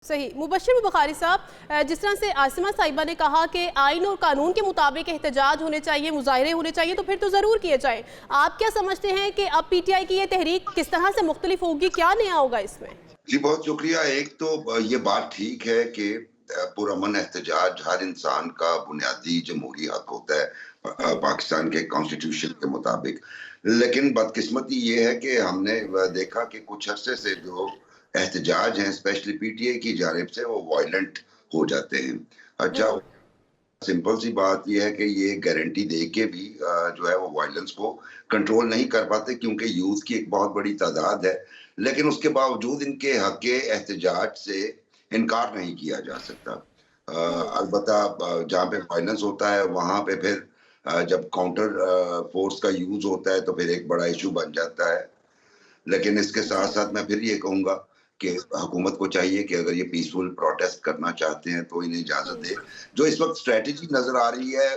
सही। मुबश्शिर बुखारी साहब, जिस तरह से आसिमा साहिबा ने कहा कि आइन और कानून के मुताबिक एहतजाज होने चाहिए, मुजाहरे होने चाहिए, तो फिर तो ज़रूर किए जाएं। आप क्या समझते हैं कि अब पीटीआई की ये तहरीक किस तरह से मुख्तलिफ होगी, क्या नया होगा इसमें? जी, बहुत शुक्रिया। एक तो ये बात ठीक है कि पुरअमन एहतजाज हर इंसान का बुनियादी जमहूरी हक होता है पाकिस्तान के कॉन्स्टिट्यूशन के मुताबिक। लेकिन बदकिस्मती ये है कि हमने देखा कि कुछ अरसे से जो एहतजाज हैं, स्पेशली पीटीआई की जानिब से, वो वायलेंट हो जाते हैं। अच्छा, सिंपल सी बात ये है कि ये गारंटी दे के भी जो है वो वायलेंस को कंट्रोल नहीं कर पाते, क्योंकि यूथ की एक बहुत बड़ी तादाद है। लेकिन उसके बावजूद इनके हक एहतजाज से इनकार नहीं किया जा सकता। अलबत्ता जहाँ पे वायलेंस होता है वहाँ पे फिर जब काउंटर फोर्स का यूज होता है तो फिर एक बड़ा इशू बन जाता है। लेकिन इसके जी। साथ-साथ मैं फिर ये कहूँगा कि हुकूमत को चाहिए कि अगर ये पीसफुल प्रोटेस्ट करना चाहते हैं तो इन्हें इजाज़त दे। जो इस वक़्त स्ट्रैटेजी नज़र आ रही है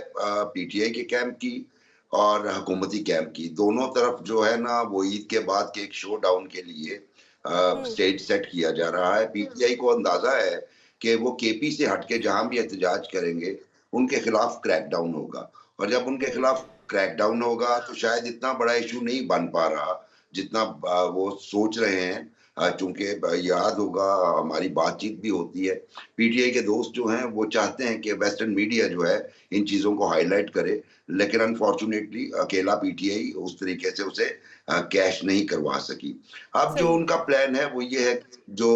पीटीआई के कैंप की और हुकूमती कैंप की, दोनों तरफ जो है ना वो ईद के बाद के एक शो डाउन के लिए स्टेज सेट किया जा रहा है। पीटीआई को अंदाज़ा है कि वो केपी से हट के जहाँ भी एहतजाज करेंगे, उनके खिलाफ क्रैकडाउन होगा, और जब उनके खिलाफ क्रैकडाउन होगा तो शायद इतना बड़ा इश्यू नहीं बन पा रहा जितना वो सोच रहे हैं। चूँकि याद होगा हमारी बातचीत भी होती है। पीटीआई के दोस्त जो हैं वो चाहते हैं कि वेस्टर्न मीडिया जो है इन चीज़ों को हाइलाइट करे, लेकिन अनफॉर्चुनेटली अकेला पीटीआई उस तरीके से उसे कैश नहीं करवा सकी। अब जो सही। उनका प्लान है वो ये है कि जो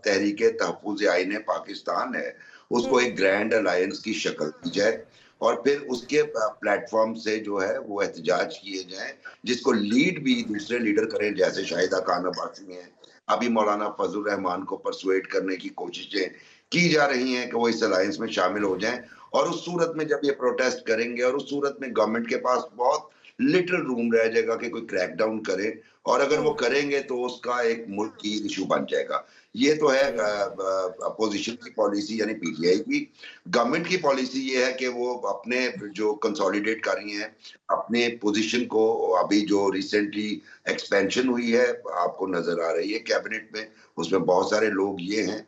तहरीक तहफ़्फ़ुज़ आइन पाकिस्तान है, उसको एक ग्रैंड अलायंस की शक्ल दी जाए और फिर उसके प्लेटफ़ॉर्म से जो है वो एहतजाज किए जाएँ, जिसको लीड भी दूसरे लीडर करें, जैसे शाहिदा खान अब्बासी हैं। अभी मौलाना फजल रहमान को परसुएड करने की कोशिशें की जा रही हैं कि वो इस अलायंस में शामिल हो जाएँ, और उस सूरत में जब ये प्रोटेस्ट करेंगे और उस सूरत में गवर्नमेंट के पास बहुत लिटिल रूम रह जाएगा कि कोई क्रैकडाउन करे, और अगर वो करेंगे तो उसका एक मुल्क की इश्यू बन जाएगा। ये तो है अपोज़िशन की पॉलिसी यानी पीटीआई की। गवर्नमेंट की पॉलिसी ये है कि वो अपने जो कंसोलिडेट कर रही हैं, अपने पोज़ीशन को, अभी जो रिसेंटली एक्सपेंशन हुई है, आपको नज़र आ रही है कैबिनेट में, उसमें बहुत सारे लोग ये हैं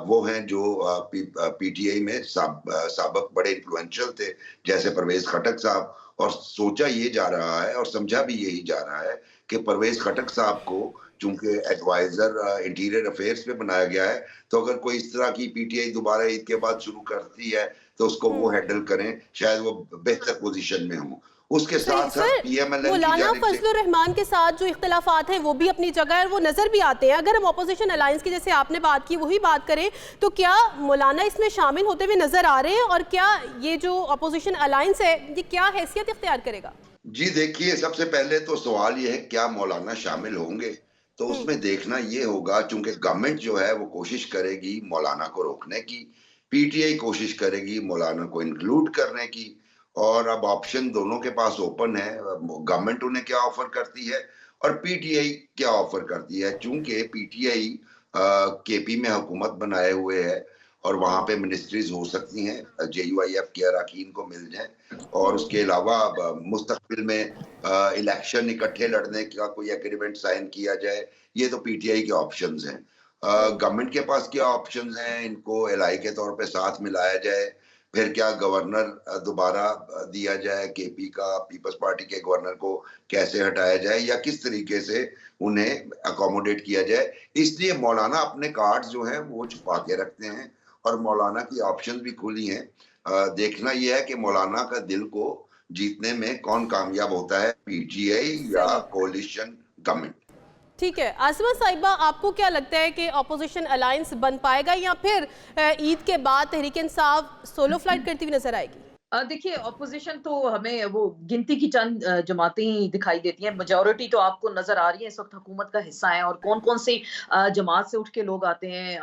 वो हैं जो पीटीआई में साबिक बड़े इन्फ्लुएंशियल थे, जैसे परवेज़ खटक साहब, और सोचा ये जा रहा है और समझा भी यही जा रहा है कि परवेज़ खटक साहब को चूँकि एडवाइज़र इंटीरियर अफेयर्स पे बनाया गया है, तो अगर कोई इस तरह की पीटीआई दोबारा ईद के बाद शुरू करती है, तो उसको वो हैंडल करें, शायद वो बेहतर पोज़ीशन में हों। उसके सही साथ-साथ सर, पीएमएलएन की मौलाना जानिब से फजलुर रहमान के साथ जो इख्तिलाफात हैं वो भी अपनी जगह है और वो नज़र भी आते हैं। अगर हम अपोजिशन अलायंस की, जैसे आपने बात की, वही बात करें, तो क्या मौलाना इसमें शामिल होते हुए नजर आ रहे हैं, और क्या ये जो अपोजिशन अलायंस है ये क्या हैसियत इख्तियार करेगा? जी देखिए, सबसे पहले तो सवाल ये है क्या मौलाना शामिल होंगे? तो उसमें देखना ये होगा, चूँकि गवर्नमेंट जो है वो कोशिश करेगी मौलाना को रोकने की, पीटीआई कोशिश करेगी मौलाना को इंक्लूड करने की, और अब ऑप्शन दोनों के पास ओपन है। गवर्नमेंट उन्हें क्या ऑफ़र करती है और पीटीआई क्या ऑफ़र करती है। चूँकि पीटीआई केपी में हुकूमत बनाए हुए है और वहाँ पे मिनिस्ट्रीज़ हो सकती हैं, जेयूआईएफ के अरकान को मिल जाएँ, और उसके अलावा अब मुस्तकबिल में इलेक्शन इकट्ठे लड़ने का कोई एग्रीमेंट साइन किया जाए, ये तो पीटीआई के ऑप्शंस हैं। गवर्नमेंट के पास क्या ऑप्शंस हैं, इनको एलआई के तौर पे साथ मिलाया जाए, फिर क्या गवर्नर दोबारा दिया जाए, केपी का पीपल्स पार्टी के गवर्नर को कैसे हटाया जाए, या किस तरीके से उन्हें अकोमोडेट किया जाए। इसलिए मौलाना अपने कार्ड्स जो हैं वो छुपा के रखते हैं, और मौलाना की ऑप्शंस भी खुली हैं। देखना ये है कि मौलाना का दिल को जीतने में कौन कामयाब होता है, पीटीआई या सही। कोalition गवर्नमेंट। ठीक है। आसिमा साहिबा, आपको क्या लगता है कि अपोजिशन अलायंस बन पाएगा, या फिर ईद के बाद तहरीक इंसाफ सोलो फ्लाइट करती हुई नजर आएगी? देखिए, ऑपोज़िशन तो हमें वो गिनती की चंद जमातें ही दिखाई देती हैं। मेजॉरिटी तो आपको नज़र आ रही है इस वक़्त हुकूमत का हिस्सा है, और कौन-कौन से जमात से उठ के लोग आते हैं,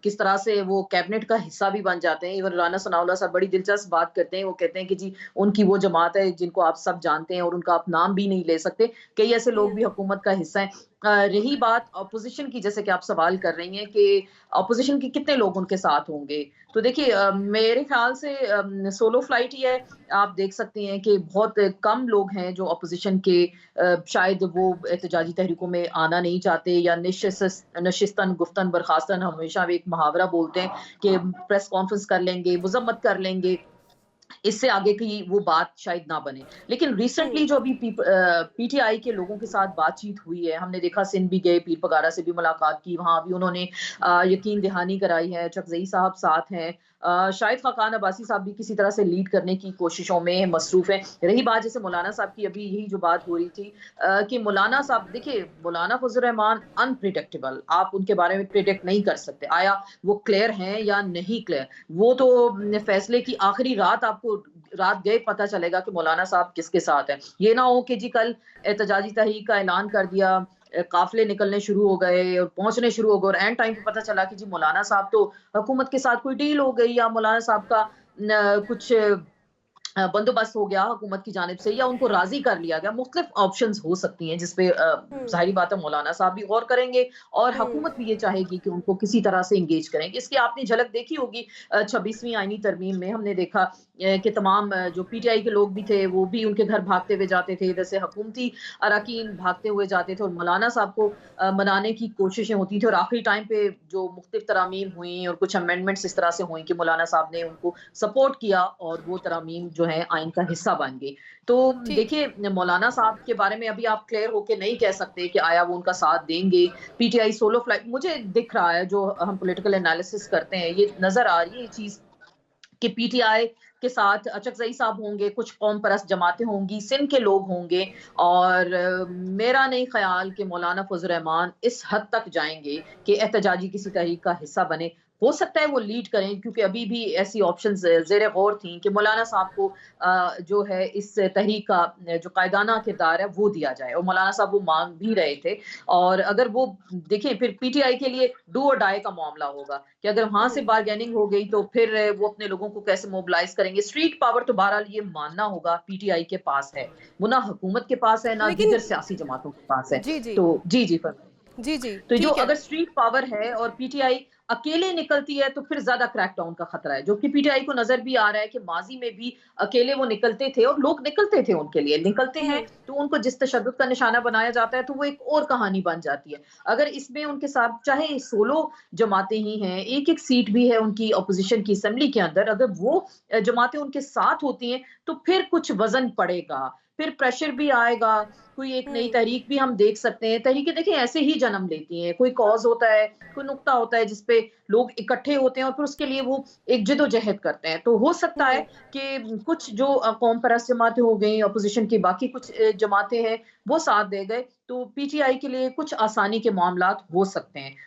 किस तरह से वो कैबिनेट का हिस्सा भी बन जाते हैं। इवन राना सनाउल्लाह साहब बड़ी दिलचस्प बात करते हैं। वो कहते हैं कि जी, उनकी वो जमात है जिनको आप सब जानते हैं और उनका आप नाम भी नहीं ले सकते। कई ऐसे लोग भी हुकूमत का हिस्सा हैं। रही बात अपोजिशन की, जैसे कि आप सवाल कर रही हैं कि अपोजिशन के कितने लोग उनके साथ होंगे, तो देखिए मेरे ख्याल से सोलो फ्लाइट ही है। आप देख सकती हैं कि बहुत कम लोग हैं जो अपोजिशन के, शायद वो एहतजाजी तहरीकों में आना नहीं चाहते या नशिस्तन गुफ्तन बर्खास्तन, हमेशा वे एक मुहावरा बोलते हैं कि प्रेस कॉन्फ्रेंस कर लेंगे, मजम्मत कर लेंगे, इससे आगे की वो बात शायद ना बने। लेकिन रिसेंटली जो अभी पीटीआई के लोगों के साथ बातचीत हुई है, हमने देखा सिंध भी गए, पीर पगारा से भी मुलाकात की, वहाँ भी उन्होंने यकीन दहानी कराई है, चकजई साहब साथ हैं, शाहिद खाकान अब्बासी साहब भी किसी तरह से लीड करने की कोशिशों में मसरूफ हैं। रही बात जैसे मौलाना साहब की, अभी यही जो बात हो रही थी कि मौलाना साहब, देखिए मौलाना फजल रहमान अनप्रिडिक्टेबल, आप उनके बारे में प्रिडिक्ट नहीं कर सकते, आया वो क्लियर हैं या नहीं क्लियर, वो तो फैसले की आखिरी रात आपको रात गए पता चलेगा कि मौलाना साहब किसके साथ है। ये ना हो कि जी कल एहतजाजी तहरीक का ऐलान कर दिया, काफिले निकलने शुरू हो गए और पहुंचने शुरू हो गए और एंड टाइम पे पता चला कि जी मौलाना साहब तो हुकूमत के साथ कोई डील हो गई, या मौलाना साहब का कुछ बंदोबस्त हो गया हुकूमत की जानिब से, या उनको राजी कर लिया गया। मुख्तलिफ ऑप्शंस हो सकती हैं जिसपे जाहिर बात है मौलाना साहब भी गौर करेंगे और हुकूमत भी ये चाहेगी कि उनको किसी तरह से इंगेज करेंगे। इसकी आपने झलक देखी होगी 26वीं आईनी तरमीम में, हमने देखा कि तमाम जो पीटीआई के लोग भी थे वो भी उनके घर भागते हुए जाते थे, इधर से हुकूमती अरकान भागते हुए जाते थे और मौलाना साहब को मनाने की कोशिशें होती थी, और आखिरी टाइम पे जो मुख्तलिफ तरामीम हुई और कुछ अमेंडमेंट्स इस तरह से हुई कि मौलाना साहब ने उनको सपोर्ट किया और वो तरामीम जो है आइन का हिस्सा बन गई। तो ठीक। देखिए मौलाना साहब के बारे में अभी आप क्लियर होके नहीं कह सकते कि आया वो उनका साथ देंगे। पीटीआई सोलो फ्लाइट, मुझे दिख रहा है जो हम पॉलिटिकल एनालिसिस करते हैं, ये नजर आ रही है ये चीज कि पीटीआई के साथ चकजई साहब होंगे, कुछ कौम परस्त जमातें होंगी, सिंध के लोग होंगे, और मेरा नहीं ख्याल कि मौलाना फजल रहमान इस हद तक जाएंगे कि एहतजाजी किसी तहरीक का हिस्सा बने। हो सकता है वो लीड करें, क्योंकि अभी भी ऐसी ऑप्शंस ज़ेर गौर थी कि मौलाना साहब को जो है इस तहरीक का जो कायदाना किरदार है वो दिया जाए, और मौलाना साहब वो मांग भी रहे थे। और अगर वो देखें, फिर पीटीआई के लिए डू और डाई का मामला होगा कि अगर वहां से बार्गेनिंग हो गई तो फिर वो अपने लोगों को कैसे मोबिलाइज करेंगे। स्ट्रीट पावर तो बहरहाल ये मानना होगा पीटीआई के पास है, वो ना हुकूमत के पास है ना लेकिन दीगर सियासी जमातों के पास है। जी जी तो जी फरमाइए। जी जी तो जो ठीक है। अगर स्ट्रीट पावर है और पीटीआई अकेले निकलती है तो फिर ज्यादा क्रैकडाउन का खतरा है, जो कि पीटीआई को नजर भी आ रहा है कि माजी में भी अकेले वो निकलते थे और लोग निकलते थे, उनके लिए निकलते हैं, तो उनको जिस तशद्दुद का निशाना बनाया जाता है तो वो एक और कहानी बन जाती है। अगर इसमें उनके साथ चाहे सोलो जमातें ही हैं, एक एक सीट भी है उनकी अपोजिशन की असेंबली के अंदर, अगर वो जमातें उनके साथ होती हैं तो फिर कुछ वजन पड़ेगा, फिर प्रेशर भी आएगा, कोई एक नई तहरीक भी हम देख सकते हैं। तहरीकें देखिए ऐसे ही जन्म लेती हैं, कोई कॉज होता है, कोई नुक्ता होता है जिसपे लोग इकट्ठे होते हैं और फिर उसके लिए वो एक जिदोजहद करते हैं। तो हो सकता है कि कुछ जो कौम परस्त जमातें हो गई, अपोजिशन की बाकी कुछ जमातें हैं, वो साथ दे गए, तो पीटीआई के लिए कुछ आसानी के मामलात हो सकते हैं।